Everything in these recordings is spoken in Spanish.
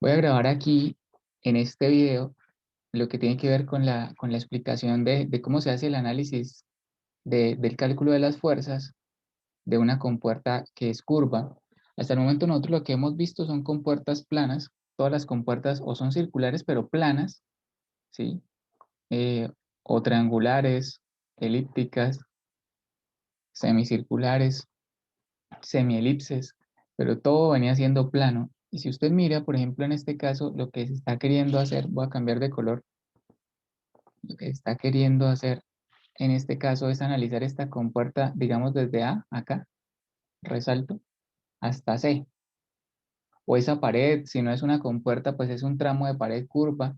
Voy a grabar aquí, en este video, lo que tiene que ver con la explicación de cómo se hace el análisis del cálculo de las fuerzas de una compuerta que es curva. Hasta el momento nosotros lo que hemos visto son compuertas planas. Todas las compuertas o son circulares pero planas, ¿sí? O triangulares, elípticas, semicirculares, semielipses, pero todo venía siendo plano. Y si usted mira, por ejemplo, en este caso, lo que se está queriendo hacer, voy a cambiar de color, lo que está queriendo hacer en este caso es analizar esta compuerta, digamos, desde A, acá, resalto, hasta C. O esa pared, si no es una compuerta, pues es un tramo de pared curva,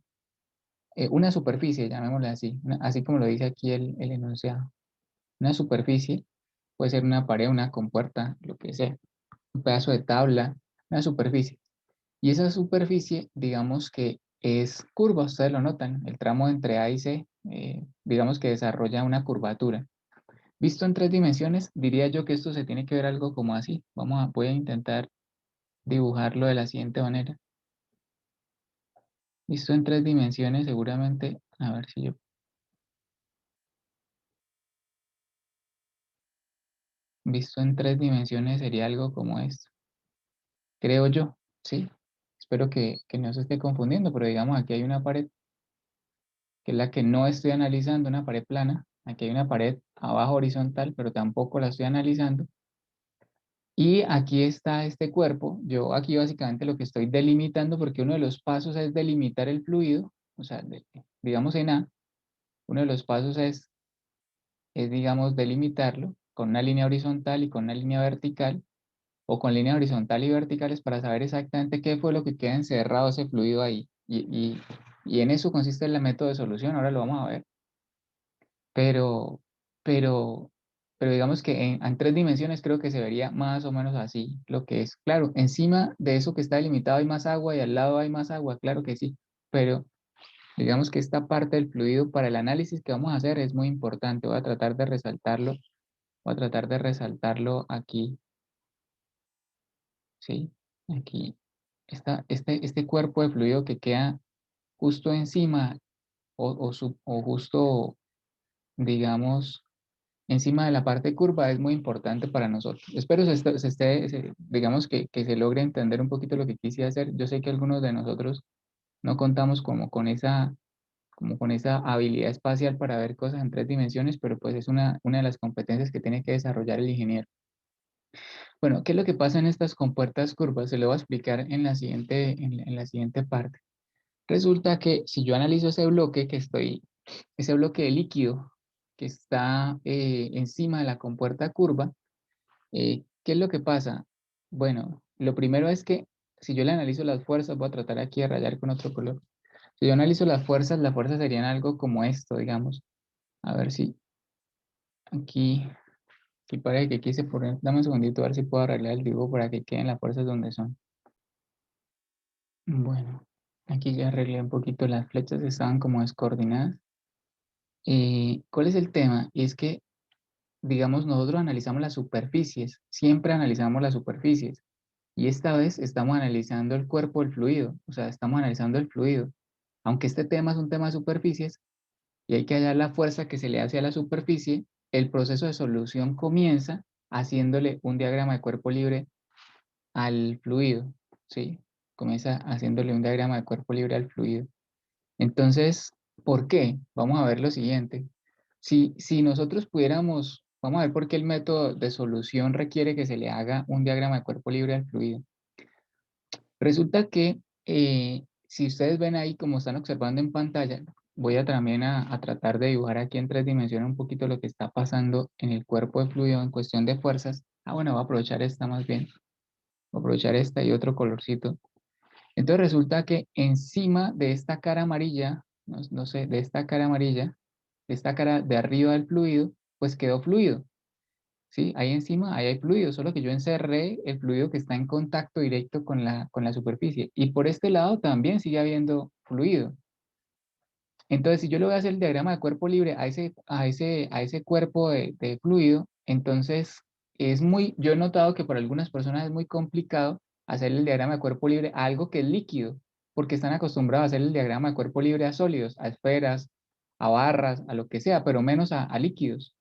una superficie, llamémosle así, así como lo dice aquí el enunciado. Una superficie puede ser una pared, una compuerta, lo que sea, un pedazo de tabla, una superficie. Y esa superficie, digamos que es curva, ustedes lo notan, el tramo entre A y C, digamos que desarrolla una curvatura. Visto en tres dimensiones, diría yo que esto se tiene que ver algo como así. Voy a intentar dibujarlo de la siguiente manera. Visto en tres dimensiones, seguramente, a ver si yo, visto en tres dimensiones sería algo como esto. Creo yo, ¿sí? Espero que no se esté confundiendo, pero digamos aquí hay una pared, que es la que no estoy analizando, una pared plana. Aquí hay una pared abajo horizontal, pero tampoco la estoy analizando. Y aquí está este cuerpo. Yo aquí básicamente lo que estoy delimitando, porque uno de los pasos es delimitar el fluido, o sea, digamos en A, uno de los pasos es, digamos, delimitarlo con una línea horizontal y con una línea vertical, o con línea horizontal y verticales para saber exactamente qué fue lo que queda encerrado ese fluido ahí. Y en eso consiste el método de solución, ahora lo vamos a ver. Pero, pero, pero digamos que en tres dimensiones creo que se vería más o menos así lo que es. Claro, encima de eso que está delimitado hay más agua y al lado hay más agua, claro que sí, pero digamos que esta parte del fluido para el análisis que vamos a hacer es muy importante. Voy a tratar de resaltarlo, voy a tratar de resaltarlo aquí, ¿sí? Aquí, este cuerpo de fluido que queda justo encima o justo, digamos, encima de la parte curva es muy importante para nosotros. Espero digamos que se logre entender un poquito lo que quise hacer. Yo sé que algunos de nosotros no contamos como con esa habilidad espacial para ver cosas en tres dimensiones, pero pues es una de las competencias que tiene que desarrollar el ingeniero. Bueno, ¿qué es lo que pasa en estas compuertas curvas? Se lo voy a explicar en la siguiente parte. Resulta que si yo analizo ese bloque de líquido que está encima de la compuerta curva, ¿qué es lo que pasa? Bueno, lo primero es que si yo le analizo las fuerzas, voy a tratar aquí de rayar con otro color. Si yo analizo las fuerzas serían algo como esto, digamos. A ver si aquí, aquí parece que quise poner, dame un segundito a ver si puedo arreglar el dibujo para que queden las fuerzas donde son. Bueno, aquí ya arreglé un poquito las flechas, estaban como descoordinadas. ¿Cuál es el tema? Y es que, digamos, nosotros analizamos las superficies, siempre analizamos las superficies. Y esta vez estamos analizando el cuerpo del fluido, o sea, estamos analizando el fluido. Aunque este tema es un tema de superficies y hay que hallar la fuerza que se le hace a la superficie, el proceso de solución comienza haciéndole un diagrama de cuerpo libre al fluido, ¿sí? Comienza haciéndole un diagrama de cuerpo libre al fluido. Entonces, ¿por qué? Vamos a ver lo siguiente. Si nosotros pudiéramos, vamos a ver por qué el método de solución requiere que se le haga un diagrama de cuerpo libre al fluido. Resulta que si ustedes ven ahí como están observando en pantalla, voy a también a tratar de dibujar aquí en tres dimensiones un poquito lo que está pasando en el cuerpo de fluido en cuestión de fuerzas. Ah, bueno, voy a aprovechar esta más bien. Voy a aprovechar esta y otro colorcito. Entonces resulta que encima de esta cara amarilla, no sé, de esta cara amarilla, de esta cara de arriba del fluido, pues quedó fluido. ¿Sí? Ahí encima, ahí hay fluido, solo que yo encerré el fluido que está en contacto directo con la superficie. Y por este lado también sigue habiendo fluido. Entonces, si yo le voy a hacer el diagrama de cuerpo libre a ese cuerpo de fluido, entonces yo he notado que para algunas personas es muy complicado hacer el diagrama de cuerpo libre a algo que es líquido. porque están acostumbrados a hacer el diagrama de cuerpo libre a sólidos, a esferas, a barras, a lo que sea, pero menos a líquidos.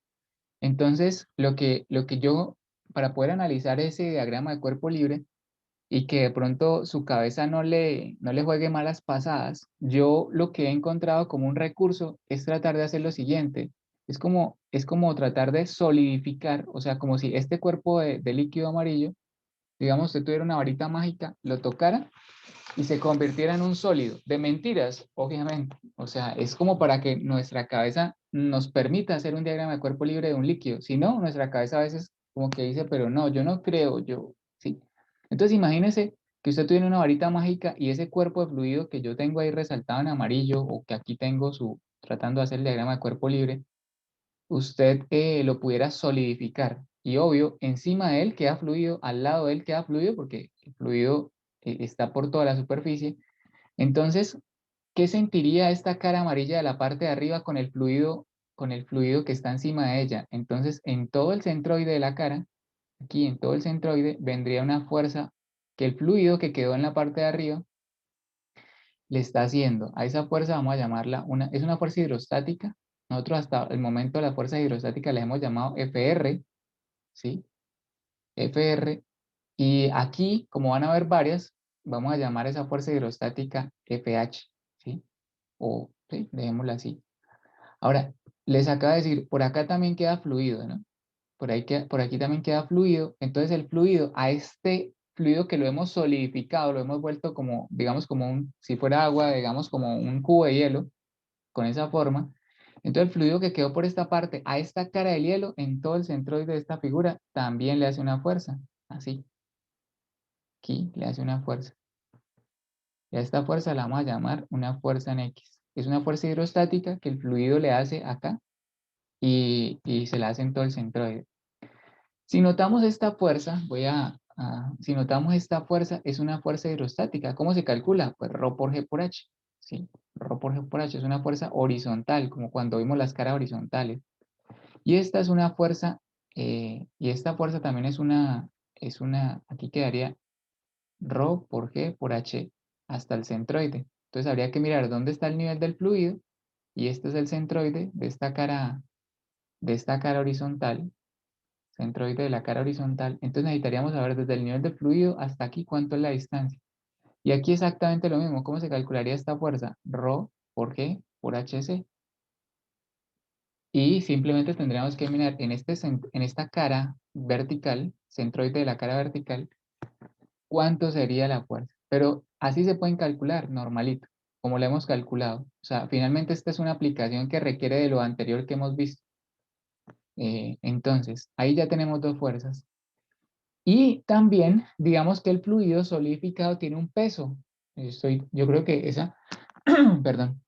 Entonces, lo que yo, para poder analizar ese diagrama de cuerpo libre y que de pronto su cabeza no le juegue malas pasadas, yo lo que he encontrado como un recurso es tratar de hacer lo siguiente. Es como tratar de solidificar, o sea, como si este cuerpo de líquido amarillo, digamos, usted tuviera una varita mágica, lo tocara y se convirtiera en un sólido. De mentiras, obviamente. O sea, es como para que nuestra cabeza nos permita hacer un diagrama de cuerpo libre de un líquido. Si no, nuestra cabeza a veces como que dice, pero no, yo no creo, yo, sí. Entonces imagínese que usted tiene una varita mágica y ese cuerpo de fluido que yo tengo ahí resaltado en amarillo o que aquí tengo tratando de hacer el diagrama de cuerpo libre, usted lo pudiera solidificar. Y obvio, encima de él queda fluido, al lado de él queda fluido, porque el fluido está por toda la superficie. Entonces, ¿qué sentiría esta cara amarilla de la parte de arriba con el fluido que está encima de ella? Entonces, en todo el centroide de la cara, aquí en todo el centroide, vendría una fuerza que el fluido que quedó en la parte de arriba le está haciendo. A esa fuerza vamos a llamarla es una fuerza hidrostática. Nosotros hasta el momento la fuerza hidrostática la hemos llamado FR, ¿sí? FR. Y aquí, como van a haber varias, vamos a llamar esa fuerza hidrostática FH, ¿sí? O, sí, dejémosla así. Ahora, les acaba de decir, por acá también queda fluido, ¿no? Por aquí también queda fluido. Entonces el fluido, a este fluido que lo hemos solidificado, lo hemos vuelto como, digamos, si fuera agua, digamos, como un cubo de hielo, con esa forma. Entonces el fluido que quedó por esta parte, a esta cara del hielo, en todo el centroide de esta figura, también le hace una fuerza. Así, aquí le hace una fuerza. Y a esta fuerza la vamos a llamar una fuerza en X. Es una fuerza hidrostática que el fluido le hace acá y se la hace en todo el centroide. Si notamos esta fuerza, si notamos esta fuerza, es una fuerza hidrostática. ¿Cómo se calcula? Pues Rho por G por H. ¿Sí? Rho por G por H es una fuerza horizontal, como cuando vimos las caras horizontales. Y esta es una fuerza, y esta fuerza también aquí quedaría Rho por G por H hasta el centroide. Entonces habría que mirar dónde está el nivel del fluido, y este es el centroide de esta cara horizontal, centroide de la cara horizontal. Entonces necesitaríamos saber desde el nivel del fluido hasta aquí cuánto es la distancia. Y aquí exactamente lo mismo. ¿Cómo se calcularía esta fuerza? Rho por G por HC. Y simplemente tendríamos que mirar en esta cara vertical, centroide de la cara vertical, cuánto sería la fuerza. Pero así se pueden calcular, normalito, como lo hemos calculado. O sea, finalmente esta es una aplicación que requiere de lo anterior que hemos visto. Entonces, ahí ya tenemos dos fuerzas. Y también, digamos que el fluido solidificado tiene un peso. Yo creo que perdón,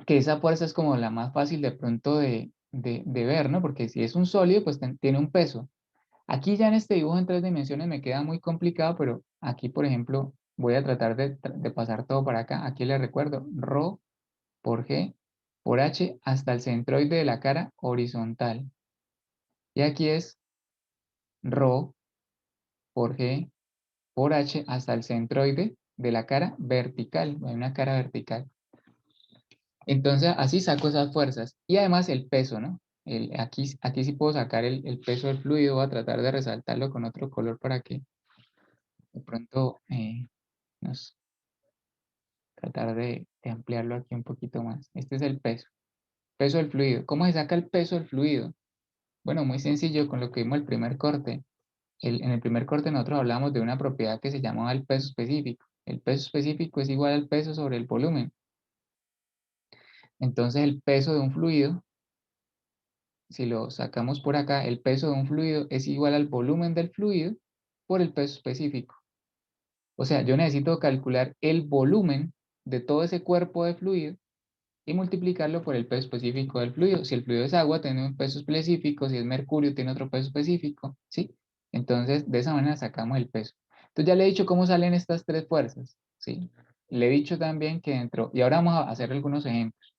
que esa fuerza es como la más fácil de pronto de ver, ¿no? Porque si es un sólido, pues tiene un peso. Aquí ya en este dibujo en 3 dimensiones me queda muy complicado, pero aquí, por ejemplo, voy a tratar de pasar todo para acá. Aquí les recuerdo, Rho por G por H hasta el centroide de la cara horizontal. Y aquí es Rho por G por H hasta el centroide de la cara vertical. Hay una cara vertical. Entonces, así saco esas fuerzas. Y además el peso, ¿no? Aquí sí puedo sacar el peso del fluido. Voy a tratar de resaltarlo con otro color para que de pronto nos tratar de ampliarlo aquí un poquito más. Este es el peso. Peso del fluido. ¿Cómo se saca el peso del fluido? Bueno, muy sencillo con lo que vimos el primer corte. En el primer corte nosotros hablamos de una propiedad que se llamaba el peso específico. El peso específico es igual al peso sobre el volumen. Entonces el peso de un fluido, si lo sacamos por acá, el peso de un fluido es igual al volumen del fluido por el peso específico. O sea, yo necesito calcular el volumen de todo ese cuerpo de fluido y multiplicarlo por el peso específico del fluido. Si el fluido es agua, tiene un peso específico; si es mercurio, tiene otro peso específico, ¿sí? Entonces, de esa manera sacamos el peso. Entonces, ya le he dicho cómo salen estas tres fuerzas, ¿sí? Le he dicho también que y ahora vamos a hacer algunos ejemplos.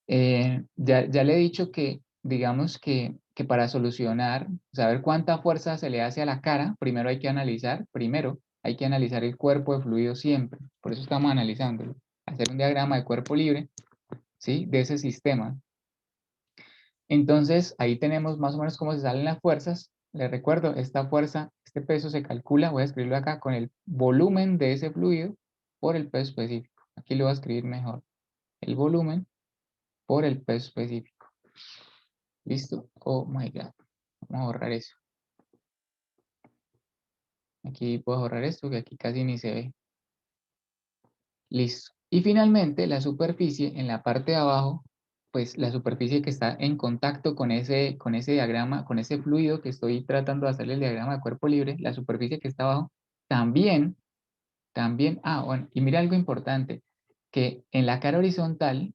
Ya le he dicho que, digamos que para solucionar, saber cuánta fuerza se le hace a la cara, primero hay que analizar el cuerpo de fluido siempre. Por por eso estamos analizándolo. Hacer un diagrama de cuerpo libre, ¿sí? De ese sistema. Entonces, ahí tenemos más o menos cómo se salen las fuerzas. Les recuerdo, esta fuerza, este peso se calcula, voy a escribirlo acá, con el volumen de ese fluido por el peso específico. Aquí lo voy a escribir mejor. El volumen por el peso específico. ¿Listo? Oh my God. Vamos a borrar eso. Aquí puedo borrar esto, que aquí casi ni se ve. Listo. Y finalmente, la superficie en la parte de abajo, pues la superficie que está en contacto con ese diagrama, con ese fluido que estoy tratando de hacerle el diagrama de cuerpo libre, la superficie que está abajo, también, bueno, y mira algo importante, que en la cara horizontal,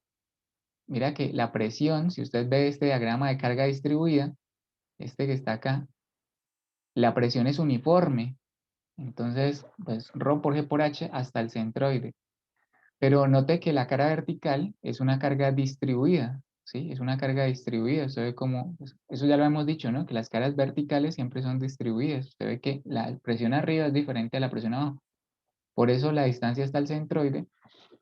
mira que la presión, si usted ve este diagrama de carga distribuida, este que está acá, la presión es uniforme. Entonces, pues Rho por G por H hasta el centroide. Pero note que la carga vertical es una carga distribuida, ¿sí? Es una carga distribuida. Usted ve como, pues, eso ya lo hemos dicho, ¿no? Que las cargas verticales siempre son distribuidas. Usted ve que la presión arriba es diferente a la presión abajo. Por eso la distancia hasta el centroide,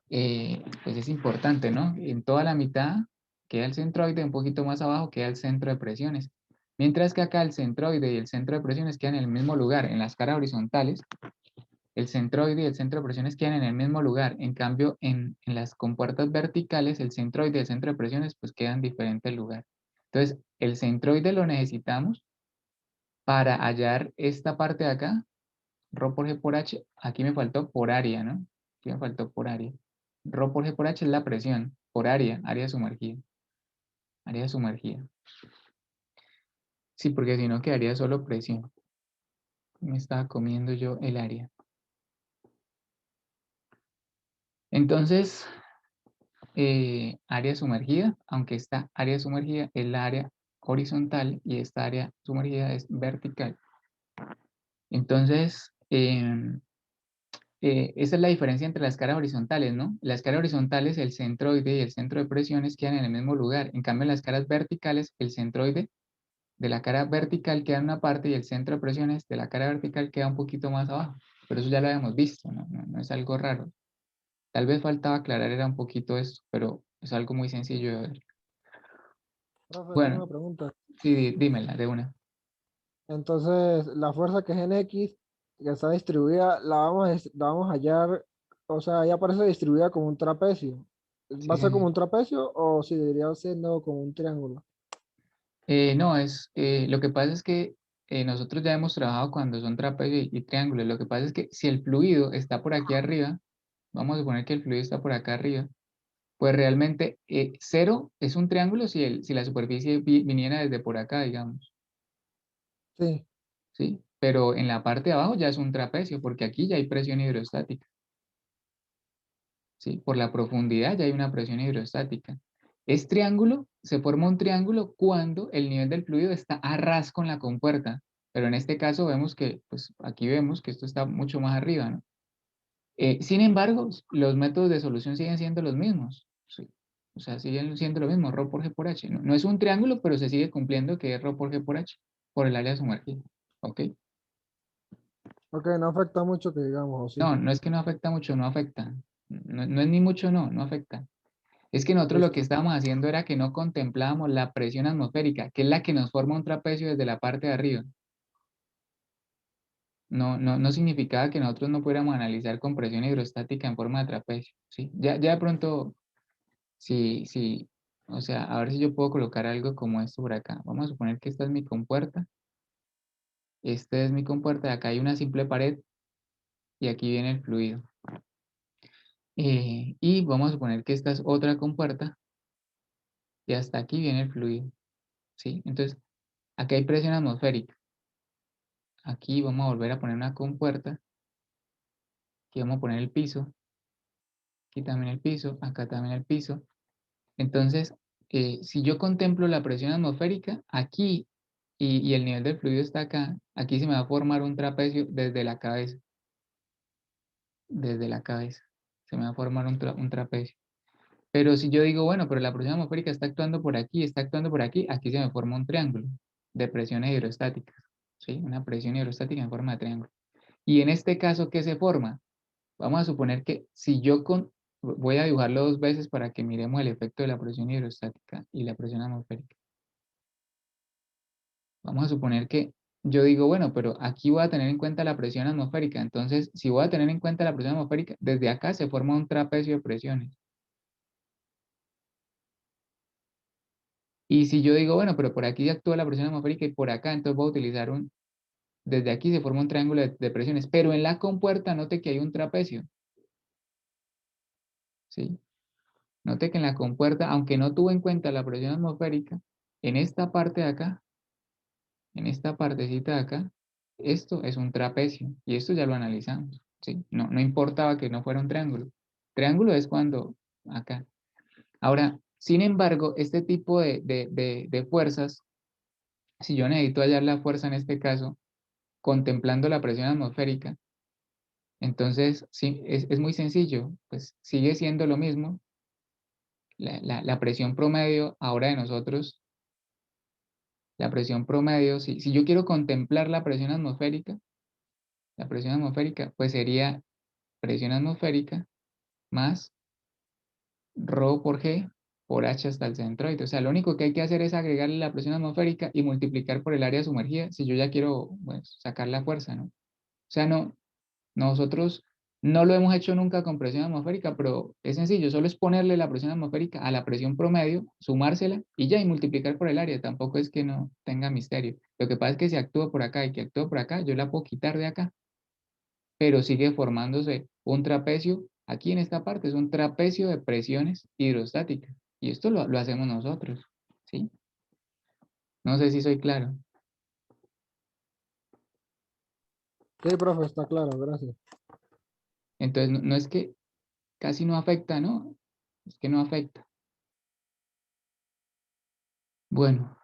pues es importante, ¿no? En toda la mitad queda el centroide, un poquito más abajo queda el centro de presiones. Mientras que acá el centroide y el centro de presiones quedan en el mismo lugar, en las caras horizontales, el centroide y el centro de presiones quedan en el mismo lugar. En cambio, en las compuertas verticales, el centroide y el centro de presiones pues quedan en diferente lugar. Entonces, el centroide lo necesitamos para hallar esta parte de acá, Rho por G por H. Aquí me faltó por área, ¿no? Aquí me faltó por área. Rho por G por H es la presión, por área sumergida. Área sumergida. Sí, porque si no quedaría solo presión. Me estaba comiendo yo el área. Entonces, área sumergida, aunque esta área sumergida es la área horizontal y esta área sumergida es vertical. Entonces, esa es la diferencia entre las caras horizontales, ¿no? Las caras horizontales, el centroide y el centro de presiones quedan en el mismo lugar. En cambio, en las caras verticales, el centroide de la cara vertical queda en una parte y el centro de presiones de la cara vertical queda un poquito más abajo. Pero eso ya lo habíamos visto, ¿no? No es algo raro. Tal vez faltaba aclarar era un poquito esto, pero es algo muy sencillo de ver. Profe, tengo Bueno, una pregunta. sí, dímela de una. Entonces, la fuerza que es en X, que está distribuida, la vamos a hallar, o sea, ya aparece distribuida como un trapecio. ¿Va Sí, a ser como señor. un trapecio o seguiría siendo como un triángulo? No, lo que pasa es que nosotros ya hemos trabajado cuando son trapecios y triángulos. Lo que pasa es que si el fluido está por aquí arriba, vamos a suponer que el fluido está por acá arriba, pues realmente cero es un triángulo si la superficie viniera desde por acá, digamos, Sí, ¿sí? Pero en la parte de abajo ya es un trapecio, porque aquí ya hay presión hidrostática. ¿Sí? Por la profundidad ya hay una presión hidrostática. Es triángulo, se forma un triángulo cuando el nivel del fluido está a ras con la compuerta, pero en este caso vemos que, pues aquí vemos que esto está mucho más arriba, ¿no? Sin embargo, los métodos de solución siguen siendo los mismos, ¿sí? O sea, siguen siendo lo mismo, Rho por G por H. No, no es un triángulo, pero se sigue cumpliendo que es Rho por G por H, por el área sumergida, ¿ok? ok, no afecta mucho que digamos, o sí. No, no es que no afecta mucho, no afecta. No, no es ni mucho, no, no afecta. Es que nosotros lo que Listo. estábamos haciendo era que no contemplábamos la presión atmosférica, que es la que nos forma un trapecio desde la parte de arriba. No significaba que nosotros no pudiéramos analizar con presión hidrostática en forma de trapecio, ¿sí? Ya de pronto, sí, o sea, a ver si yo puedo colocar algo como esto por acá. Vamos a suponer que esta es mi compuerta, esta es mi compuerta, acá hay una simple pared y aquí viene el fluido. Y vamos a suponer que esta es otra compuerta y hasta aquí viene el fluido, ¿sí? Entonces, aquí hay presión atmosférica. Aquí vamos a volver a poner una compuerta. Aquí vamos a poner el piso. Aquí también el piso. Acá también el piso. Entonces, si yo contemplo la presión atmosférica, aquí y el nivel del fluido está acá, aquí se me va a formar un trapecio desde la cabeza. Desde la cabeza. Se me va a formar un trapecio. Pero si yo digo, bueno, pero la presión atmosférica está actuando por aquí, está actuando por aquí se me forma un triángulo de presiones hidrostáticas. ¿Sí? Una presión hidrostática en forma de triángulo. Y en este caso, ¿qué se forma? Vamos a suponer que si yo voy a dibujarlo dos veces para que miremos el efecto de la presión hidrostática y la presión atmosférica. Vamos a suponer que yo digo, bueno, pero aquí voy a tener en cuenta la presión atmosférica. Entonces, si voy a tener en cuenta la presión atmosférica, desde acá se forma un trapecio de presiones. Y si yo digo, bueno, pero por aquí actúa la presión atmosférica y por acá, entonces voy a utilizar desde aquí se forma un triángulo de presiones. Pero en la compuerta, note que hay un trapecio, ¿sí? Note que en la compuerta, aunque no tuvo en cuenta la presión atmosférica, en esta parte de acá, en esta partecita de acá, esto es un trapecio. Y esto ya lo analizamos, ¿sí? No importaba que no fuera un triángulo. Triángulo es cuando acá. Ahora, sin embargo, este tipo de fuerzas, si yo necesito hallar la fuerza en este caso, contemplando la presión atmosférica, entonces sí, es muy sencillo, pues sigue siendo lo mismo. La presión promedio ahora de nosotros, la presión promedio, si yo quiero contemplar la presión atmosférica, pues sería presión atmosférica más rho por G por H hasta el centroide. O sea, lo único que hay que hacer es agregarle la presión atmosférica y multiplicar por el área sumergida si yo ya quiero, pues, sacar la fuerza, ¿no? O sea, nosotros no lo hemos hecho nunca con presión atmosférica, pero es sencillo, solo es ponerle la presión atmosférica a la presión promedio, sumársela y ya, y multiplicar por el área. Tampoco es que no tenga misterio. Lo que pasa es que si actúa por acá y que actúa por acá, yo la puedo quitar de acá, pero sigue formándose un trapecio. Aquí en esta parte es un trapecio de presiones hidrostáticas. Y esto lo hacemos nosotros, ¿sí? No sé si soy claro. Sí, profe, está claro, gracias. Entonces, no es que casi no afecta, ¿no? Es que no afecta. Bueno,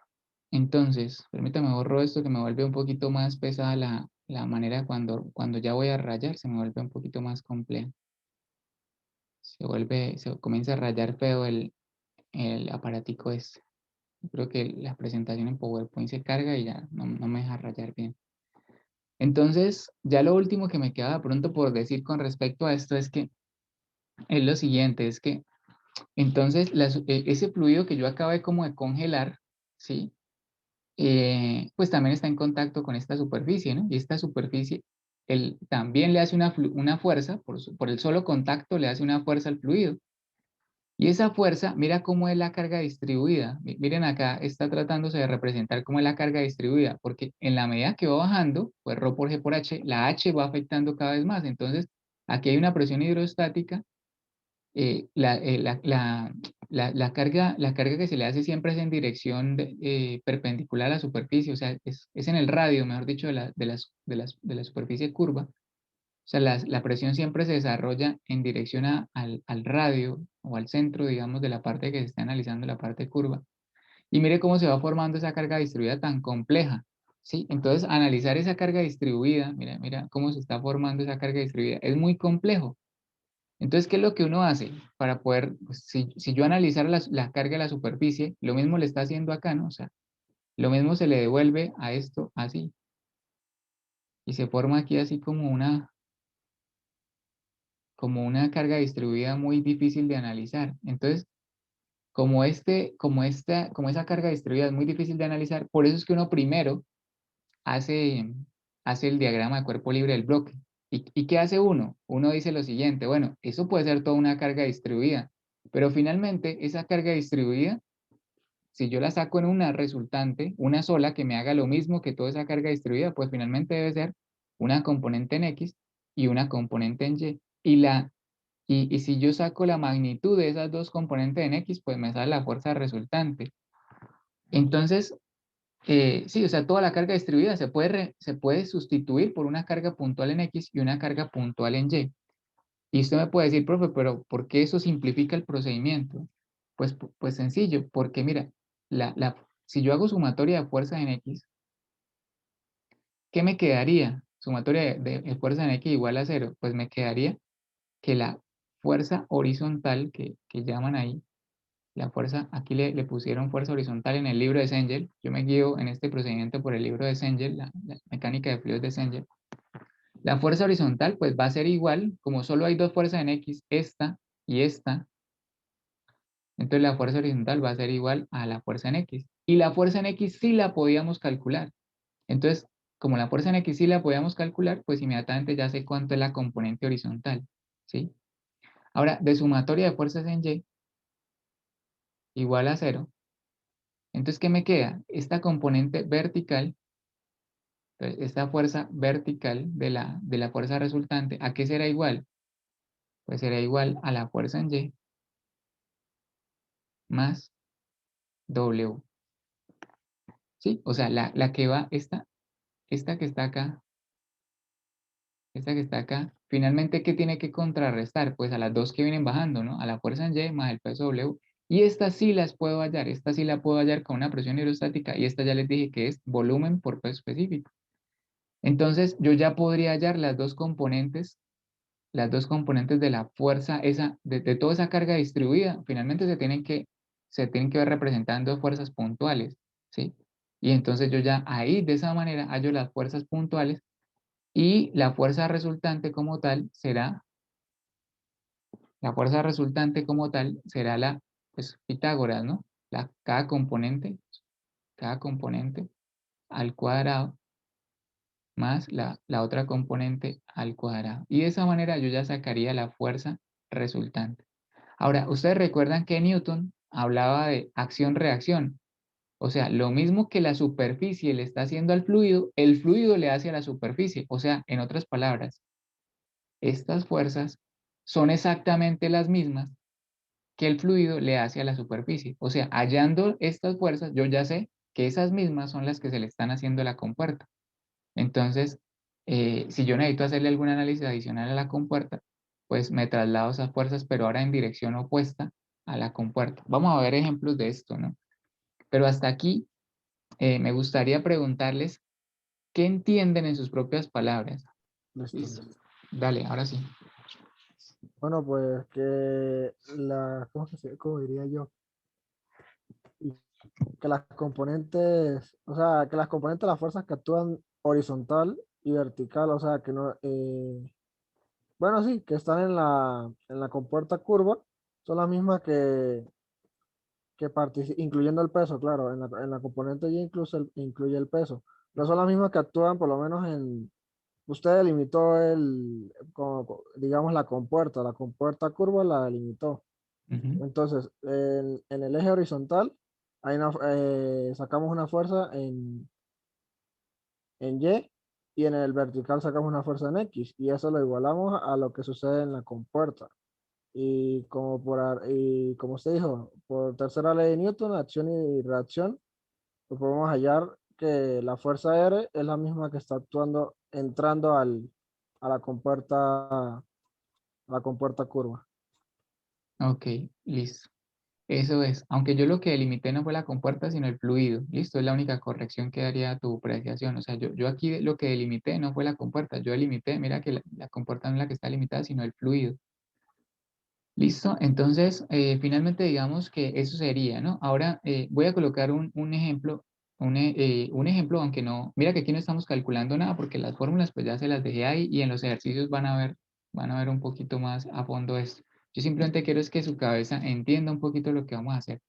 entonces, permítame borro esto que me vuelve un poquito más pesada la manera cuando ya voy a rayar, se me vuelve un poquito más compleja. Se comienza a rayar feo el aparatico este. Creo que la presentación en PowerPoint se carga y ya no me deja rayar bien. Entonces, ya lo último que me queda de pronto por decir con respecto a esto es que es lo siguiente, es que entonces ese fluido que yo acabé como de congelar, ¿sí? Pues también está en contacto con esta superficie, ¿no? Y esta superficie también le hace una fuerza, por el solo contacto le hace una fuerza al fluido. Y esa fuerza, mira cómo es la carga distribuida. Miren acá, está tratándose de representar cómo es la carga distribuida, porque en la medida que va bajando, pues ρ por G por H, la H va afectando cada vez más. Entonces, aquí hay una presión hidrostática, eh, la, eh, la, la, la carga que se le hace siempre es en dirección perpendicular a la superficie, o sea, es en el radio, mejor dicho, de la superficie curva. O sea, la presión siempre se desarrolla en dirección al radio o al centro, digamos, de la parte que se está analizando, la parte curva. Y mire cómo se va formando esa carga distribuida tan compleja, ¿sí? Entonces, analizar esa carga distribuida, mira cómo se está formando esa carga distribuida, es muy complejo. Entonces, ¿qué es lo que uno hace para poder, pues, si yo analizara la carga de la superficie, lo mismo le está haciendo acá, ¿no? O sea, lo mismo se le devuelve a esto así. Y se forma aquí así como una carga distribuida muy difícil de analizar. Entonces, como esa carga distribuida es muy difícil de analizar, por eso es que uno primero hace, hace el diagrama de cuerpo libre del bloque. ¿Y qué hace uno? Uno dice lo siguiente, bueno, eso puede ser toda una carga distribuida, pero finalmente esa carga distribuida, si yo la saco en una resultante, una sola que me haga lo mismo que toda esa carga distribuida, pues finalmente debe ser una componente en X y una componente en Y. Y si yo saco la magnitud de esas dos componentes en X, pues me sale la fuerza resultante. Entonces, sí, o sea, toda la carga distribuida se puede sustituir por una carga puntual en X y una carga puntual en Y. Y usted me puede decir, profe, pero ¿por qué eso simplifica el procedimiento? Pues sencillo, porque mira, si yo hago sumatoria de fuerzas en X, ¿qué me quedaría? Sumatoria de fuerzas en X igual a cero. Pues me quedaría que la fuerza horizontal que llaman ahí, la fuerza, aquí le pusieron fuerza horizontal en el libro de Sengel. Yo me guío en este procedimiento por el libro de Sengel, la mecánica de fluidos de Sengel. La fuerza horizontal pues va a ser igual, como solo hay dos fuerzas en X, esta y esta, entonces la fuerza horizontal va a ser igual a la fuerza en X. Y la fuerza en X sí la podíamos calcular. Entonces, como la fuerza en X sí la podíamos calcular, pues inmediatamente ya sé cuánto es la componente horizontal, ¿sí? Ahora, de sumatoria de fuerzas en Y igual a 0. Entonces, ¿qué me queda? Esta componente vertical, entonces, esta fuerza vertical de la fuerza resultante, ¿a qué será igual? Pues será igual a la fuerza en Y más W. ¿Sí? O sea, la que va, esta que está acá, esta que está acá, finalmente, ¿qué tiene que contrarrestar? Pues a las dos que vienen bajando, ¿no? A la fuerza en Y más el peso W. Y estas sí las puedo hallar, esta sí la puedo hallar con una presión hidrostática y esta ya les dije que es volumen por peso específico. Entonces, yo ya podría hallar las dos componentes de la fuerza, esa, de toda esa carga distribuida, finalmente se tienen que ver representando fuerzas puntuales, ¿sí? Y entonces yo ya ahí, de esa manera, hallo las fuerzas puntuales y la fuerza resultante como tal será, la fuerza resultante como tal será la, pues, Pitágoras, ¿no? Cada componente al cuadrado más la otra componente al cuadrado. Y de esa manera yo ya sacaría la fuerza resultante. Ahora, ustedes recuerdan que Newton hablaba de acción-reacción. O sea, lo mismo que la superficie le está haciendo al fluido, el fluido le hace a la superficie. O sea, en otras palabras, estas fuerzas son exactamente las mismas que el fluido le hace a la superficie. O sea, hallando estas fuerzas, yo ya sé que esas mismas son las que se le están haciendo a la compuerta. Entonces, si yo necesito hacerle algún análisis adicional a la compuerta, pues me traslado esas fuerzas, pero ahora en dirección opuesta a la compuerta. Vamos a ver ejemplos de esto, ¿no? Pero hasta aquí me gustaría preguntarles qué entienden en sus propias palabras. Listo, Listo. listo. Dale, ahora sí. Bueno, pues que cómo diría yo? Y que las componentes, o sea, que las componentes de las fuerzas que actúan horizontal y vertical, o sea, que no, bueno, sí, que están en la compuerta curva, son las mismas que incluyendo el peso, claro, en la componente Y incluye el peso, no son las mismas que actúan por lo menos usted delimitó digamos, la compuerta curva la delimitó. Ujú. Entonces, en el eje horizontal, sacamos una fuerza en Y y en el vertical sacamos una fuerza en X y eso lo igualamos a lo que sucede en la compuerta. Y como usted dijo, por tercera ley de Newton, acción y reacción, pues podemos hallar que la fuerza R es la misma que está actuando, entrando a la compuerta curva. Ok, listo. Eso es. Aunque yo lo que delimité no fue la compuerta, sino el fluido. Listo, es la única corrección que daría a tu apreciación. O sea, yo aquí lo que delimité no fue la compuerta. Yo delimité, mira que la compuerta no es la que está limitada, sino el fluido. Listo, entonces finalmente digamos que eso sería, ¿no? Ahora voy a colocar un ejemplo, un ejemplo, aunque no, mira que aquí no estamos calculando nada porque las fórmulas pues ya se las dejé ahí y en los ejercicios van a ver un poquito más a fondo esto. Yo simplemente quiero es que su cabeza entienda un poquito lo que vamos a hacer.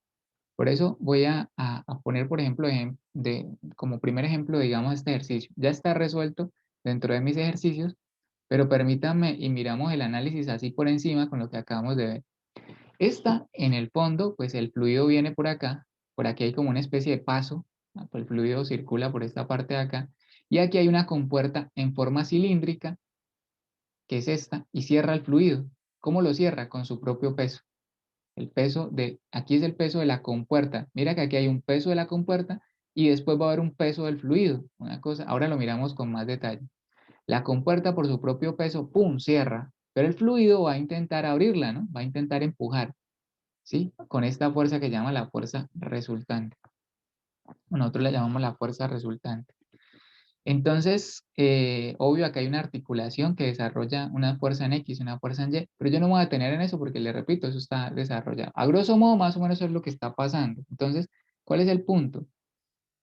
Por eso voy a poner, por ejemplo, como primer ejemplo, digamos, este ejercicio. Ya está resuelto dentro de mis ejercicios, pero permítanme y miramos el análisis así por encima con lo que acabamos de ver. Esta, en el fondo, pues el fluido viene por aquí hay como una especie de paso, ¿no? Pues el fluido circula por esta parte de acá, y aquí hay una compuerta en forma cilíndrica, que es esta, y cierra el fluido. ¿Cómo lo cierra? Con su propio peso. Aquí es el peso de la compuerta. Mira que aquí hay un peso de la compuerta y después va a haber un peso del fluido. Una cosa, ahora lo miramos con más detalle. La compuerta por su propio peso, ¡pum!, cierra, pero el fluido va a intentar abrirla, ¿no? Va a intentar empujar. ¿Sí? Con esta fuerza que llama la fuerza resultante. Nosotros la llamamos la fuerza resultante. Entonces, obvio, acá hay una articulación que desarrolla una fuerza en X y una fuerza en Y, pero yo no me voy a detener en eso porque, le repito, eso está desarrollado. A grosso modo, más o menos eso es lo que está pasando. Entonces, ¿cuál es el punto?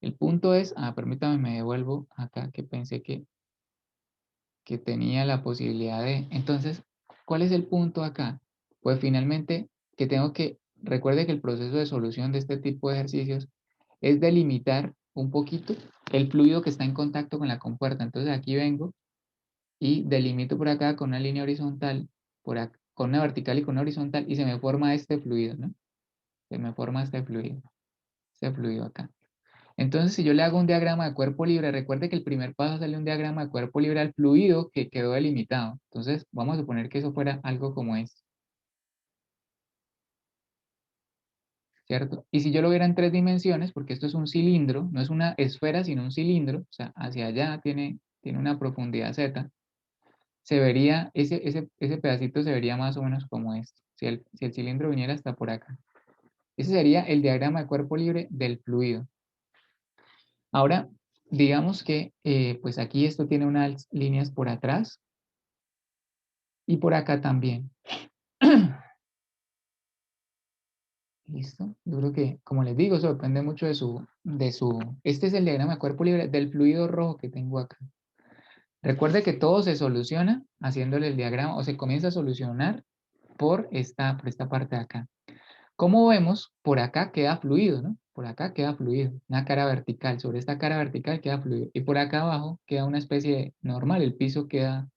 El punto es, permítame, me devuelvo acá que pensé que, que tenía la posibilidad de... Entonces, ¿cuál es el punto acá? Pues finalmente que tengo que... Recuerde que el proceso de solución de este tipo de ejercicios es delimitar un poquito el fluido que está en contacto con la compuerta. Entonces aquí vengo y delimito por acá con una línea horizontal, por acá, con una vertical y con una horizontal, y se me forma este fluido, ¿no? Se me forma este fluido acá. Entonces, si yo le hago un diagrama de cuerpo libre, recuerde que el primer paso es darle un diagrama de cuerpo libre al fluido que quedó delimitado. Entonces, vamos a suponer que eso fuera algo como esto, ¿cierto? Y si yo lo viera en 3 dimensiones, porque esto es un cilindro, no es una esfera, sino un cilindro, o sea, hacia allá tiene una profundidad z, se vería, ese pedacito se vería más o menos como esto, si el cilindro viniera hasta por acá. Ese sería el diagrama de cuerpo libre del fluido. Ahora, digamos que pues aquí esto tiene unas líneas por atrás y por acá también. ¿Listo? Yo creo que, como les digo, eso depende mucho este es el diagrama de cuerpo libre del fluido rojo que tengo acá. Recuerde que todo se soluciona haciéndole el diagrama, o se comienza a solucionar por esta parte de acá. Como vemos, por acá queda fluido, ¿no? Por acá queda fluido, una cara vertical. Sobre esta cara vertical queda fluido. Y por acá abajo queda una especie de normal, el piso queda,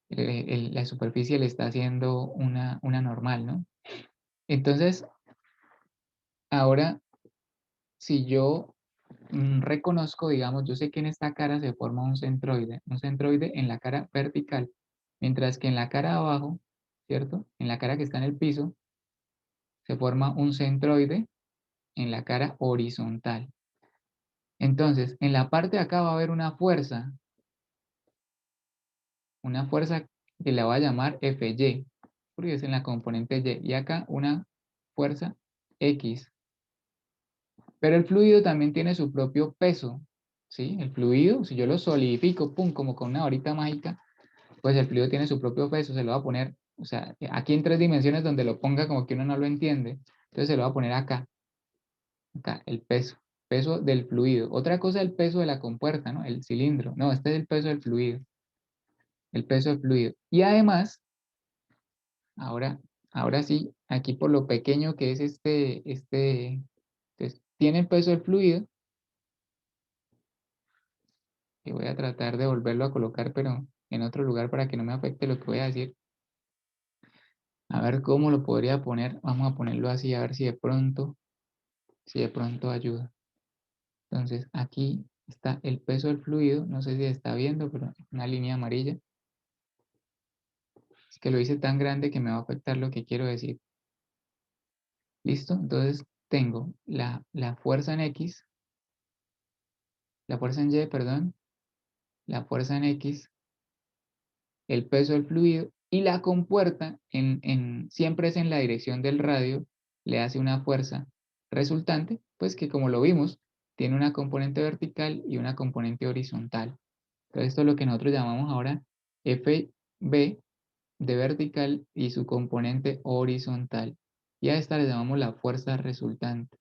la superficie le está haciendo una normal, ¿no? Entonces, ahora, si yo reconozco, digamos, yo sé que en esta cara se forma un centroide en la cara vertical, mientras que en la cara abajo, ¿cierto? En la cara que está en el piso, se forma un centroide en la cara horizontal. Entonces, en la parte de acá va a haber una fuerza que la voy a llamar Fy, porque es en la componente Y, y acá una fuerza X. Pero el fluido también tiene su propio peso, ¿sí? El fluido, si yo lo solidifico, pum, como con una varita mágica, pues el fluido tiene su propio peso, se lo va a poner, o sea, aquí en 3 dimensiones donde lo ponga como que uno no lo entiende, entonces se lo va a poner acá, el peso del fluido. Otra cosa es el peso de la compuerta, ¿no? El cilindro, no, este es el peso del fluido, el peso del fluido. Y además, ahora, ahora sí, aquí por lo pequeño que es entonces, tiene el peso del fluido, y voy a tratar de volverlo a colocar, pero en otro lugar para que no me afecte lo que voy a decir. A ver cómo lo podría poner. Vamos a ponerlo así, a ver si de pronto ayuda. Entonces, aquí está el peso del fluido. No sé si se está viendo, pero una línea amarilla. Es que lo hice tan grande que me va a afectar lo que quiero decir. ¿Listo? Entonces, tengo la fuerza en X, la fuerza en Y, perdón, la fuerza en X, el peso del fluido y la compuerta siempre es en la dirección del radio, le hace una fuerza resultante, pues que como lo vimos, tiene una componente vertical y una componente horizontal. Entonces esto es lo que nosotros llamamos ahora FB de vertical y su componente horizontal. Y a esta le llamamos la fuerza resultante.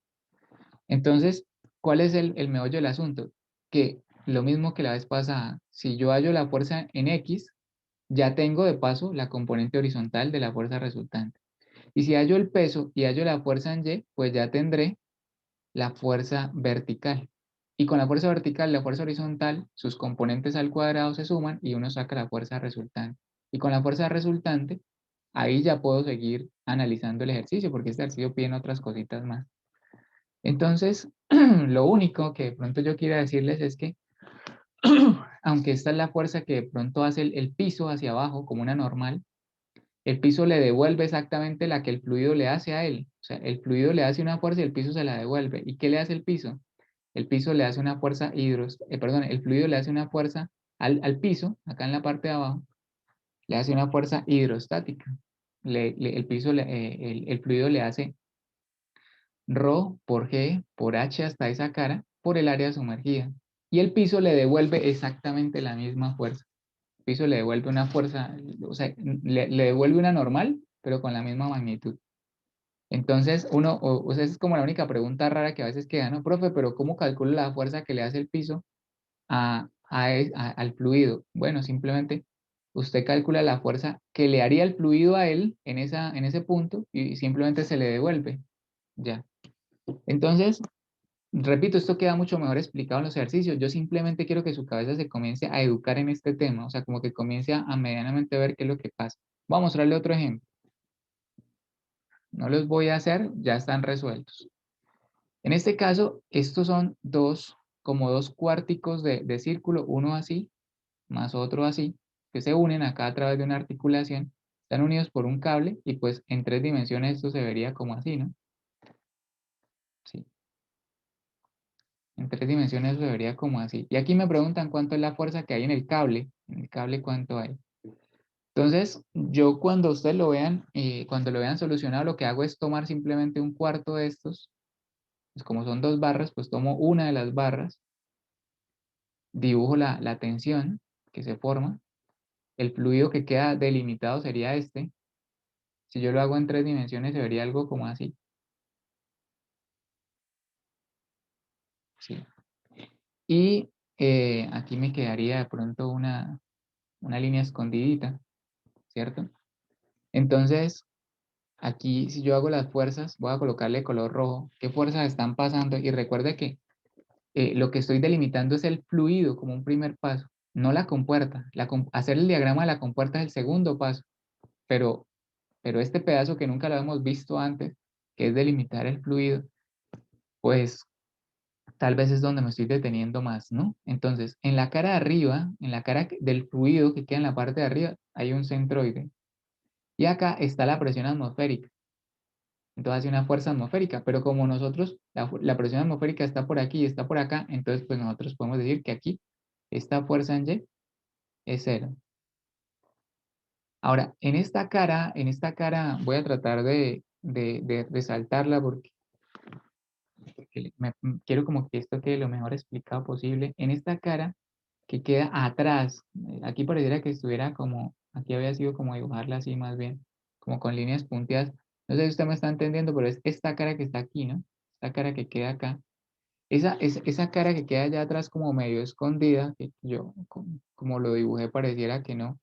Entonces, ¿cuál es el meollo del asunto? Que lo mismo que la vez pasada, si yo hallo la fuerza en X, ya tengo de paso la componente horizontal de la fuerza resultante. Y si hallo el peso y hallo la fuerza en Y, pues ya tendré la fuerza vertical. Y con la fuerza vertical y la fuerza horizontal, sus componentes al cuadrado se suman y uno saca la fuerza resultante. Y con la fuerza resultante, ahí ya puedo seguir analizando el ejercicio, porque este ejercicio pide otras cositas más. Entonces, lo único que de pronto yo quiero decirles es que aunque esta es la fuerza que de pronto hace el piso hacia abajo como una normal, el piso le devuelve exactamente la que el fluido le hace a él. O sea, el fluido le hace una fuerza y el piso se la devuelve. ¿Y qué le hace el piso? El piso le hace una fuerza perdón, el fluido le hace una fuerza al piso, acá en la parte de abajo, le hace una fuerza hidrostática. El fluido le hace Rho por G por H hasta esa cara por el área sumergida. Y el piso le devuelve exactamente la misma fuerza. El piso le devuelve una fuerza, o sea, le devuelve una normal, pero con la misma magnitud. Entonces, o sea, esa es como la única pregunta rara que a veces queda, ¿no? Profe, pero ¿cómo calculo la fuerza que le hace el piso al fluido? Bueno, simplemente usted calcula la fuerza que le haría el fluido a él en ese punto y simplemente se le devuelve. Ya. Entonces, repito, esto queda mucho mejor explicado en los ejercicios. Yo simplemente quiero que su cabeza se comience a educar en este tema, o sea, como que comience a medianamente ver qué es lo que pasa. Voy a mostrarle otro ejemplo. No los voy a hacer, ya están resueltos. En este caso, estos son como dos cuarticos de círculo, uno así, más otro así, que se unen acá a través de una articulación, están unidos por un cable y pues en 3 dimensiones esto se vería como así, ¿no? Sí. En 3 dimensiones eso se vería como así. Y aquí me preguntan cuánto es la fuerza que hay en el cable. En el cable cuánto hay. Entonces, yo cuando ustedes lo vean, cuando lo vean solucionado, lo que hago es tomar simplemente un cuarto de estos. Pues como son 2 barras, pues tomo una de las barras, dibujo la tensión que se forma. El fluido que queda delimitado sería este. Si yo lo hago en 3 dimensiones, se vería algo como así. Sí. Y aquí me quedaría de pronto una línea escondidita, ¿cierto? Entonces, aquí si yo hago las fuerzas, voy a colocarle color rojo. ¿Qué fuerzas están pasando? Y recuerde que lo que estoy delimitando es el fluido como un primer paso, no la compuerta. Hacer el diagrama de la compuerta es el segundo paso, pero, pero este pedazo que nunca lo hemos visto antes, que es delimitar el fluido, pues tal vez es donde me estoy deteniendo más, ¿no? Entonces, en la cara de arriba, en la cara del fluido que queda en la parte de arriba, hay un centroide. Y acá está la presión atmosférica. Entonces hace una fuerza atmosférica, pero como nosotros, la presión atmosférica está por aquí y está por acá, entonces pues nosotros podemos decir que aquí esta fuerza en Y es cero. Ahora, en esta cara voy a tratar de resaltarla porque quiero como que esto quede lo mejor explicado posible. En esta cara que queda atrás, aquí pareciera que estuviera como, aquí había sido como dibujarla así más bien, como con líneas punteadas. No sé si usted me está entendiendo, pero es esta cara que está aquí, ¿no? Esta cara que queda acá. Esa cara que queda allá atrás como medio escondida, que yo como lo dibujé pareciera que no.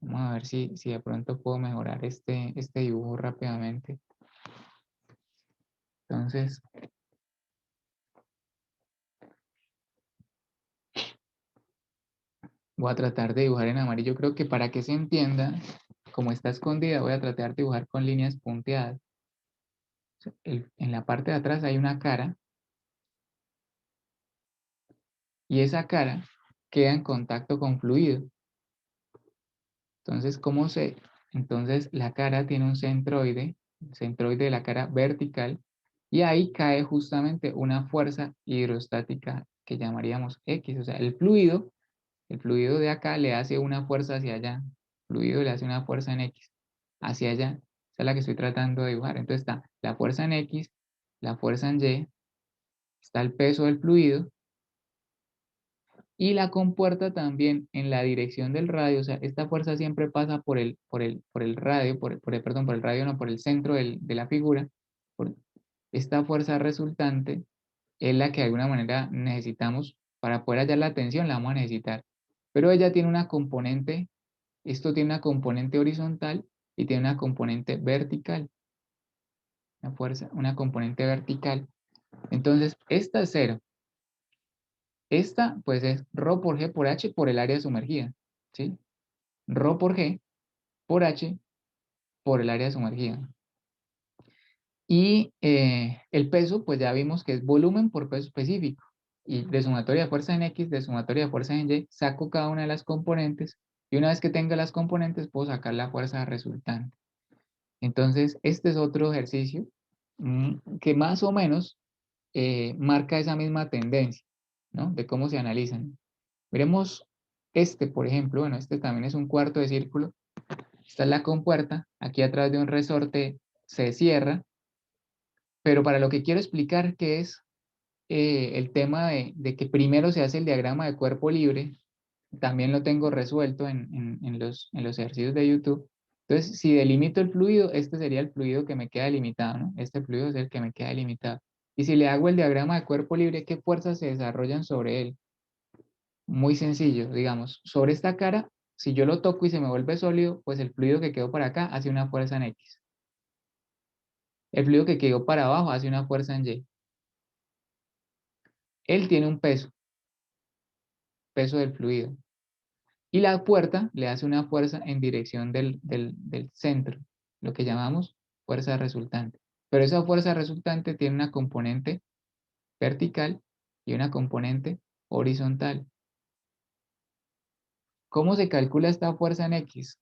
Vamos a ver si de pronto puedo mejorar este dibujo rápidamente. Entonces, voy a tratar de dibujar en amarillo. Creo que para que se entienda, como está escondida, voy a tratar de dibujar con líneas punteadas. En la parte de atrás hay una cara y esa cara queda en contacto con fluido. Entonces, ¿cómo se? Entonces, la cara tiene un centroide, el centroide de la cara vertical, y ahí cae justamente una fuerza hidrostática que llamaríamos X. O sea, el fluido de acá le hace una fuerza hacia allá. El fluido le hace una fuerza en X hacia allá. Esa es la que estoy tratando de dibujar. Entonces está la fuerza en X, la fuerza en Y, está el peso del fluido, y la compuerta también en la dirección del radio. O sea, esta fuerza siempre pasa por el radio, perdón, por el radio, no, por el centro de la figura. Esta fuerza resultante es la que de alguna manera necesitamos para poder hallar la tensión, la vamos a necesitar. Pero ella tiene una componente, esto tiene una componente horizontal y tiene una componente vertical, una fuerza, una componente vertical. Entonces, esta es cero. Esta, pues, es ρ por G por H por el área sumergida, ¿sí? Rho por G por H por el área sumergida. Y el peso, pues ya vimos que es volumen por peso específico. Y de sumatoria de fuerza en X, de sumatoria de fuerza en Y, saco cada una de las componentes. Y una vez que tenga las componentes, puedo sacar la fuerza resultante. Entonces, este es otro ejercicio que más o menos marca esa misma tendencia, ¿no? De cómo se analizan. Miremos este, por ejemplo. Bueno, este también es un cuarto de círculo. Esta es la compuerta. Aquí a través de un resorte se cierra. Pero para lo que quiero explicar, que es el tema de que primero se hace el diagrama de cuerpo libre, también lo tengo resuelto en los ejercicios de YouTube. Entonces, si delimito el fluido, este sería el fluido que me queda delimitado, ¿no? Este fluido es el que me queda delimitado. Y si le hago el diagrama de cuerpo libre, ¿qué fuerzas se desarrollan sobre él? Muy sencillo, digamos, sobre esta cara, si yo lo toco y se me vuelve sólido, pues el fluido que quedó para acá hace una fuerza en X. El fluido que quedó para abajo hace una fuerza en Y. Él tiene un peso, peso del fluido. Y la puerta le hace una fuerza en dirección del centro, lo que llamamos fuerza resultante. Pero esa fuerza resultante tiene una componente vertical y una componente horizontal. ¿Cómo se calcula esta fuerza en X?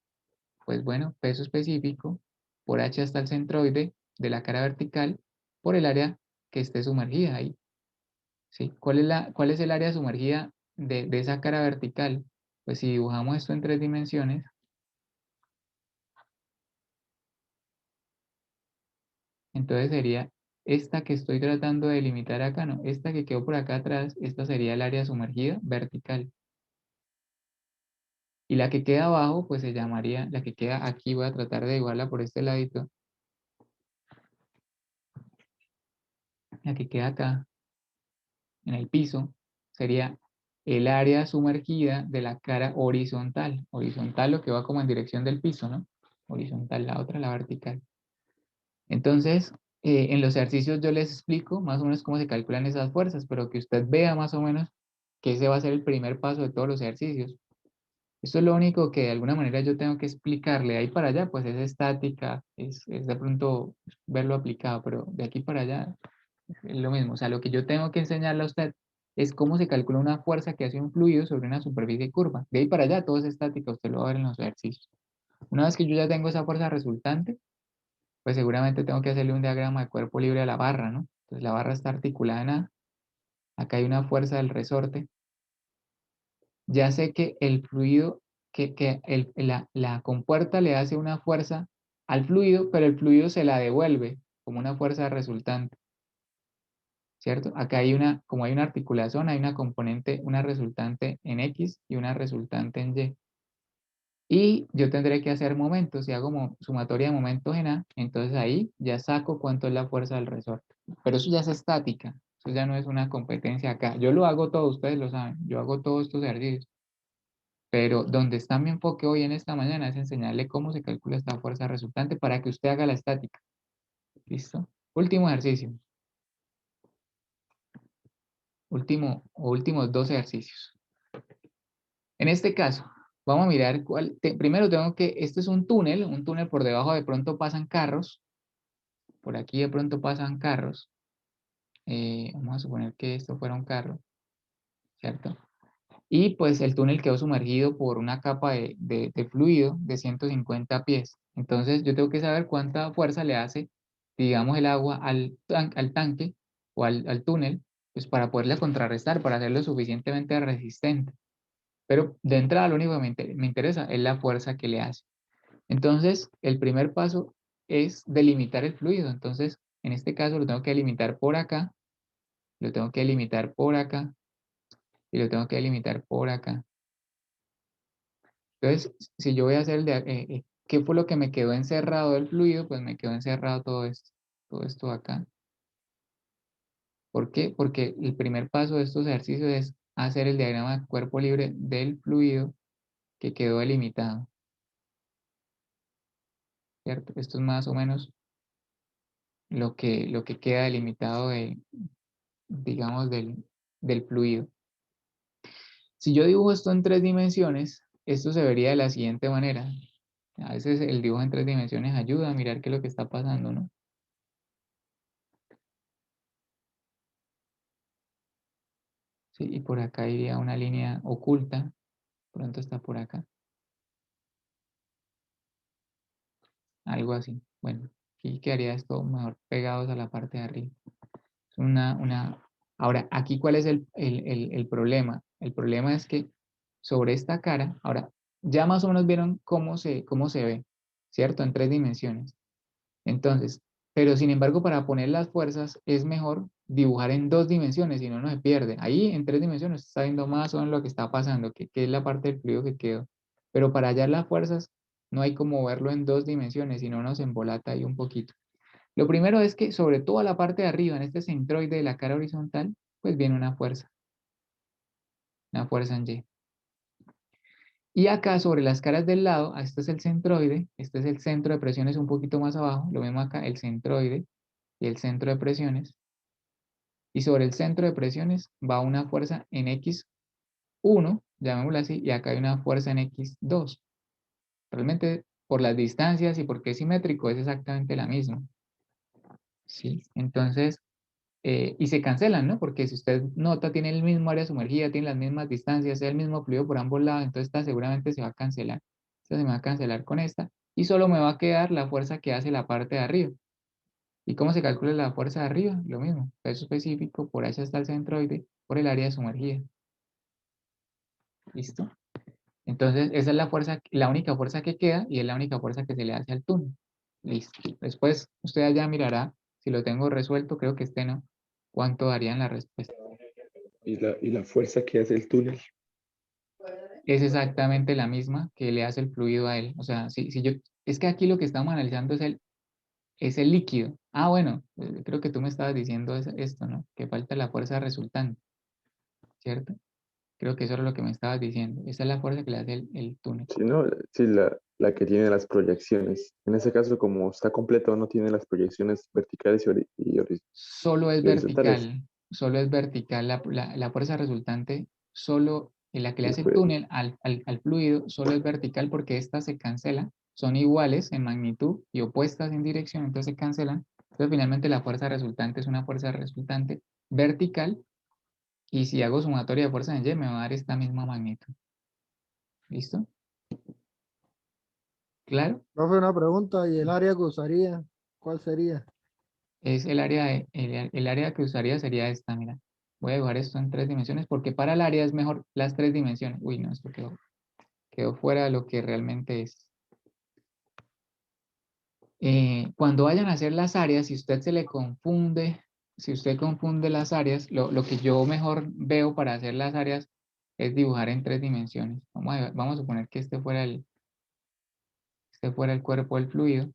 Pues bueno, peso específico por H hasta el centroide de la cara vertical por el área que esté sumergida ahí. ¿Sí? ¿Cuál es el área sumergida de esa cara vertical? Pues si dibujamos esto en 3 dimensiones, entonces sería esta que estoy tratando de delimitar acá, no, esta que quedó por acá atrás, esta sería el área sumergida vertical. Y la que queda abajo, pues se llamaría, la que queda aquí, voy a tratar de dibujarla por este ladito, la que queda acá, en el piso, sería el área sumergida de la cara horizontal. Horizontal lo que va como en dirección del piso, ¿no? Horizontal, la otra, la vertical. Entonces, en los ejercicios yo les explico más o menos cómo se calculan esas fuerzas, pero que usted vea más o menos que ese va a ser el primer paso de todos los ejercicios. Esto es lo único que de alguna manera yo tengo que explicarle. Ahí para allá, pues es estática, es de pronto verlo aplicado, pero de aquí para allá es lo mismo. O sea, lo que yo tengo que enseñarle a usted es cómo se calcula una fuerza que hace un fluido sobre una superficie curva. De ahí para allá todo es estática, usted lo va a ver en los ejercicios. Una vez que yo ya tengo esa fuerza resultante, pues seguramente tengo que hacerle un diagrama de cuerpo libre a la barra, ¿no? Entonces la barra está articulada en A, acá hay una fuerza del resorte. Ya sé que el fluido, la compuerta le hace una fuerza al fluido, pero el fluido se la devuelve como una fuerza resultante, ¿cierto? Acá hay una, como hay una articulación, hay una componente, una resultante en X y una resultante en Y. Y yo tendré que hacer momentos, si hago sumatoria de momentos en A, entonces ahí ya saco cuánto es la fuerza del resorte. Pero eso ya es estática, eso ya no es una competencia acá. Yo lo hago todo, ustedes lo saben, yo hago todos estos ejercicios. Pero donde está mi enfoque hoy en esta mañana es enseñarle cómo se calcula esta fuerza resultante para que usted haga la estática. ¿Listo? Último ejercicio. Últimos 2 ejercicios. En este caso, vamos a mirar primero tengo que, este es un túnel por debajo de pronto pasan carros, por aquí de pronto pasan carros. Vamos a suponer que esto fuera un carro, ¿cierto? Y pues el túnel quedó sumergido por una capa de fluido de 150 pies. Entonces yo tengo que saber cuánta fuerza le hace, digamos, el agua al tanque o al túnel, pues para poderle contrarrestar, para hacerlo suficientemente resistente. Pero de entrada lo único que me interesa es la fuerza que le hace. Entonces el primer paso es delimitar el fluido. Entonces en este caso lo tengo que delimitar por acá, lo tengo que delimitar por acá y lo tengo que delimitar por acá. Entonces, si yo voy a hacer ¿qué fue lo que me quedó encerrado del fluido? Pues me quedó encerrado todo esto acá. ¿Por qué? Porque el primer paso de estos ejercicios es hacer el diagrama de cuerpo libre del fluido que quedó delimitado, ¿cierto? Esto es más o menos lo que queda delimitado digamos, del fluido. Si yo dibujo esto en 3 dimensiones, esto se vería de la siguiente manera. A veces el dibujo en 3 dimensiones ayuda a mirar qué es lo que está pasando, ¿no? Sí, y por acá iría una línea oculta, pronto está por acá, algo así. Bueno, aquí quedaría esto mejor pegados a la parte de arriba. Es Ahora, aquí ¿cuál es el problema? El problema es que sobre esta cara, ahora, ya más o menos vieron cómo se ve, ¿cierto? En 3 dimensiones. Entonces, pero sin embargo, para poner las fuerzas es mejor dibujar en 2 dimensiones, si no, no se pierde. Ahí en 3 dimensiones está viendo más o menos lo que está pasando, que es la parte del fluido que quedó. Pero para hallar las fuerzas no hay como verlo en 2 dimensiones, si no nos embolata ahí un poquito. Lo primero es que sobre toda la parte de arriba, en este centroide de la cara horizontal, pues viene una fuerza. una fuerza en Y. Y acá sobre las caras del lado, este es el centroide, este es el centro de presiones un poquito más abajo, lo mismo acá, el centroide y el centro de presiones. Y sobre el centro de presiones va una fuerza en X1, llamémosla así, y acá hay una fuerza en X2. Realmente por las distancias y porque es simétrico es exactamente la misma. ¿Sí? Entonces, y se cancelan, ¿no? Porque si usted nota, tiene el mismo área sumergida, tiene las mismas distancias, es el mismo fluido por ambos lados, entonces esta seguramente se va a cancelar. Esta se me va a cancelar con esta y solo me va a quedar la fuerza que hace la parte de arriba. ¿Y cómo se calcula la fuerza de arriba? Lo mismo, peso específico por H hasta el centroide por el área sumergida. ¿Listo? Entonces, esa es la fuerza, la única fuerza que queda y es la única fuerza que se le hace al túnel. Listo. Después usted allá mirará si lo tengo resuelto, creo que este no, cuánto darían la respuesta. Y la fuerza que hace el túnel. Es exactamente la misma que le hace el fluido a él. O sea, si yo, es que aquí lo que estamos analizando es el líquido. Ah, bueno, creo que tú me estabas diciendo esto, ¿no? Que falta la fuerza resultante, ¿cierto? Creo que eso era lo que me estabas diciendo. Esa es la fuerza que le hace el túnel. Sí, ¿no? Sí, la que tiene las proyecciones. En ese caso, como está completo, no tiene las proyecciones verticales y horizontales. Solo es vertical la fuerza resultante, solo en la que le Y hace el pues, túnel al fluido, solo es vertical porque esta se cancela, son iguales en magnitud y opuestas en dirección, entonces se cancelan. Entonces finalmente la fuerza resultante es una fuerza resultante vertical y si hago sumatoria de fuerza en Y me va a dar esta misma magnitud. ¿Listo? ¿Claro? Profe, una pregunta, ¿y el área que usaría? ¿Cuál sería? Es el área que usaría sería esta, mira. Voy a dibujar esto en 3 dimensiones porque para el área es mejor las 3 dimensiones. Uy, no, esto quedó fuera de lo que realmente es. Cuando vayan a hacer las áreas, si usted se le confunde, si usted confunde las áreas, lo que yo mejor veo para hacer las áreas es dibujar en 3 dimensiones. Vamos a suponer que este fuera el cuerpo del fluido.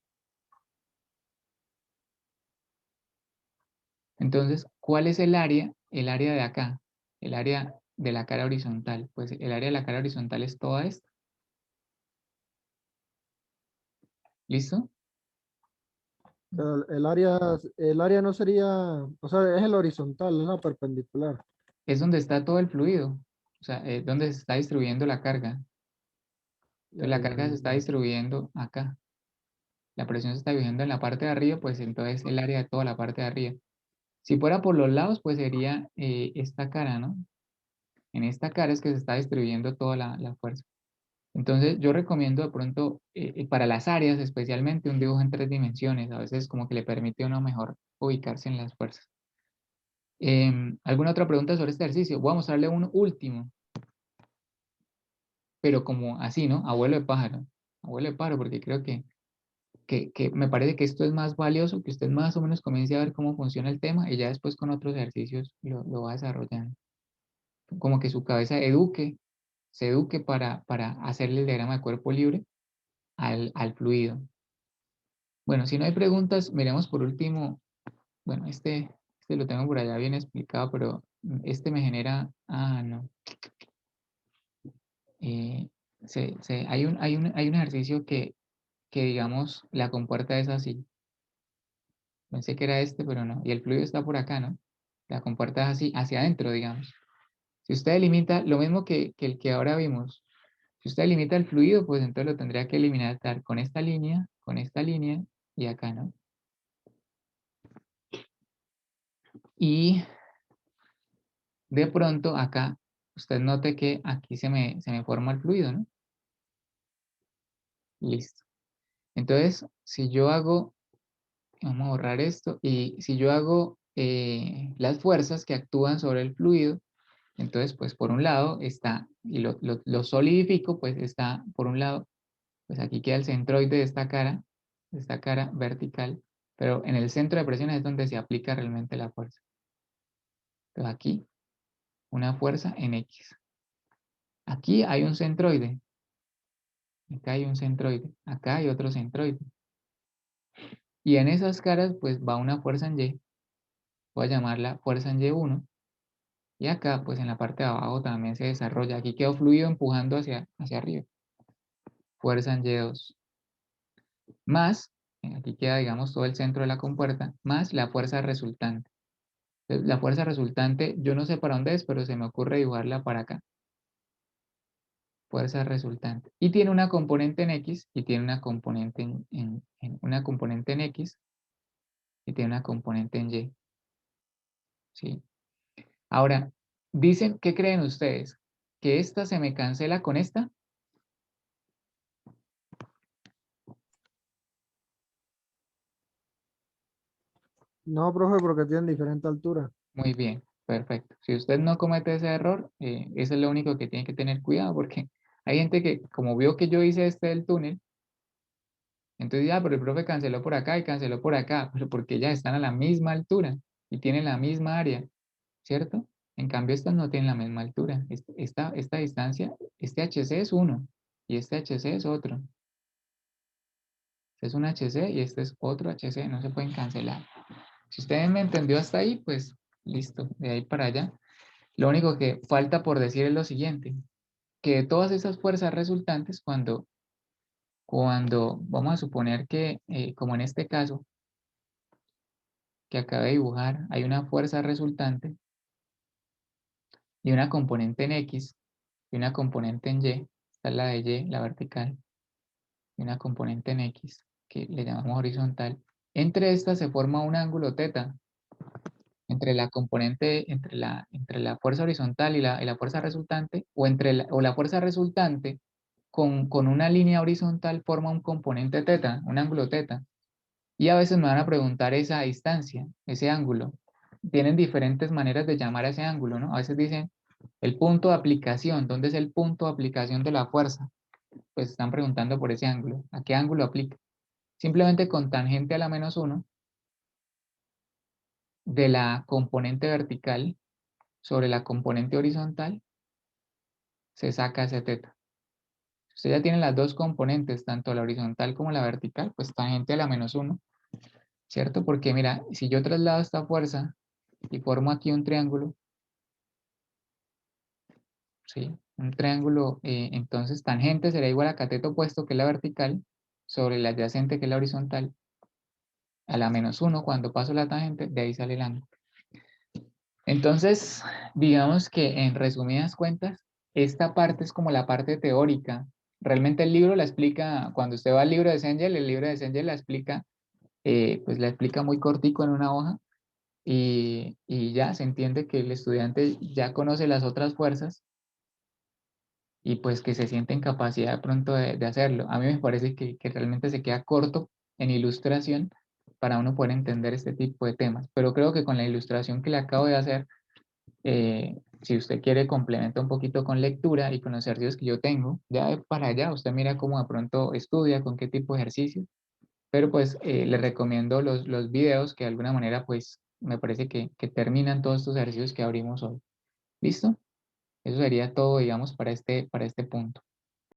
Entonces, ¿cuál es el área? El área de acá, el área de la cara horizontal. Pues el área de la cara horizontal es toda esta. ¿Listo? El área no sería, o sea, es el horizontal, es la perpendicular. Es donde está todo el fluido. O sea, es donde se está distribuyendo la carga. Ya, Entonces la ya, carga se está ya. distribuyendo acá. La presión se está dividiendo en la parte de arriba, pues entonces el área de toda la parte de arriba. Si fuera por los lados, pues sería esta cara, ¿no? En esta cara es que se está distribuyendo toda la fuerza. Entonces yo recomiendo de pronto para las áreas especialmente un dibujo en 3 dimensiones. A veces como que le permite a uno mejor ubicarse en las fuerzas. ¿Alguna otra pregunta sobre este ejercicio? Voy a mostrarle un último, pero como así, ¿no? Abuelo de pájaro. Abuelo de pájaro, porque creo que me parece que esto es más valioso, que usted más o menos comience a ver cómo funciona el tema y ya después con otros ejercicios lo va desarrollando. Como que su cabeza se eduque para hacerle el diagrama de cuerpo libre al fluido. Bueno, si no hay preguntas, miremos por último, bueno, este lo tengo por allá bien explicado, pero este me genera, no. Eh, hay un ejercicio que, digamos, la compuerta es así. Pensé que era este, pero no. Y el fluido está por acá, ¿no? La compuerta es así, hacia adentro, digamos. Si usted delimita, lo mismo que el que ahora vimos, si usted delimita el fluido, pues entonces lo tendría que eliminar estar con esta línea y acá, ¿no? Y de pronto acá, usted note que aquí se me forma el fluido, ¿no? Listo. Entonces, si yo hago, vamos a borrar esto, y si yo hago las fuerzas que actúan sobre el fluido, entonces, pues por un lado está, y lo solidifico, pues está por un lado, pues aquí queda el centroide de esta cara vertical, pero en el centro de presión es donde se aplica realmente la fuerza. Entonces aquí, una fuerza en X. Aquí hay un centroide, acá hay un centroide, acá hay otro centroide. Y en esas caras, pues va una fuerza en Y, voy a llamarla fuerza en Y1, Y acá, pues en la parte de abajo también se desarrolla. Aquí quedó fluido empujando hacia arriba. Fuerza en Y2. Más, aquí queda, digamos, todo el centro de la compuerta, más la fuerza resultante. Entonces, la fuerza resultante, yo no sé para dónde es, pero se me ocurre dibujarla para acá. Fuerza resultante. Y tiene una componente en X y tiene una componente una componente en X y tiene una componente en Y. ¿Sí? Ahora, dicen, ¿qué creen ustedes? ¿Que esta se me cancela con esta? No, profe, porque tienen diferente altura. Muy bien, perfecto. Si usted no comete ese error, eso es lo único que tiene que tener cuidado, porque hay gente que, como vio que yo hice este del túnel, entonces ya, pero el profe canceló por acá y canceló por acá, pero porque ellas están a la misma altura y tienen la misma área, ¿cierto? En cambio, estas no tienen la misma altura. Esta distancia, este HC es uno y este HC es otro. Este es un HC y este es otro HC, no se pueden cancelar. Si usted me entendió hasta ahí, pues listo, de ahí para allá. Lo único que falta por decir es lo siguiente, que de todas esas fuerzas resultantes, cuando vamos a suponer que, como en este caso, que acabé de dibujar, hay una fuerza resultante y una componente en X y una componente en Y, esta es la de Y, la vertical, y una componente en X, que le llamamos horizontal. Entre estas se forma un ángulo θ, entre la componente, entre la fuerza horizontal y la fuerza resultante, o la fuerza resultante con una línea horizontal forma un componente θ, un ángulo θ. Y a veces me van a preguntar esa distancia, ese ángulo. Tienen diferentes maneras de llamar a ese ángulo, ¿no? A veces dicen el punto de aplicación. ¿Dónde es el punto de aplicación de la fuerza? Pues están preguntando por ese ángulo. ¿A qué ángulo aplica? Simplemente con tangente a la -1 de la componente vertical sobre la componente horizontal se saca ese θ. Usted ya tiene las dos componentes, tanto la horizontal como la vertical, pues tangente a la -1, ¿cierto? Porque mira, si yo traslado esta fuerza y formo aquí un triángulo, ¿sí? Un triángulo, entonces tangente será igual a cateto opuesto, que es la vertical, sobre la adyacente, que es la horizontal, a la -1 cuando paso la tangente, de ahí sale el ángulo. Entonces, digamos que en resumidas cuentas, esta parte es como la parte teórica. Realmente el libro la explica, cuando usted va al libro de Sengel, el libro de Sengel la explica, pues la explica muy cortico en una hoja y ya se entiende que el estudiante ya conoce las otras fuerzas y pues que se siente en capacidad de pronto de hacerlo. A mí me parece que realmente se queda corto en ilustración para uno poder entender este tipo de temas, pero creo que con la ilustración que le acabo de hacer, si usted quiere complementa un poquito con lectura y con los ejercicios que yo tengo, ya de para allá usted mira cómo de pronto estudia, con qué tipo de ejercicio, pero pues le recomiendo los videos que de alguna manera pues me parece que terminan todos estos ejercicios que abrimos hoy. ¿Listo? Eso sería todo, digamos, para este punto.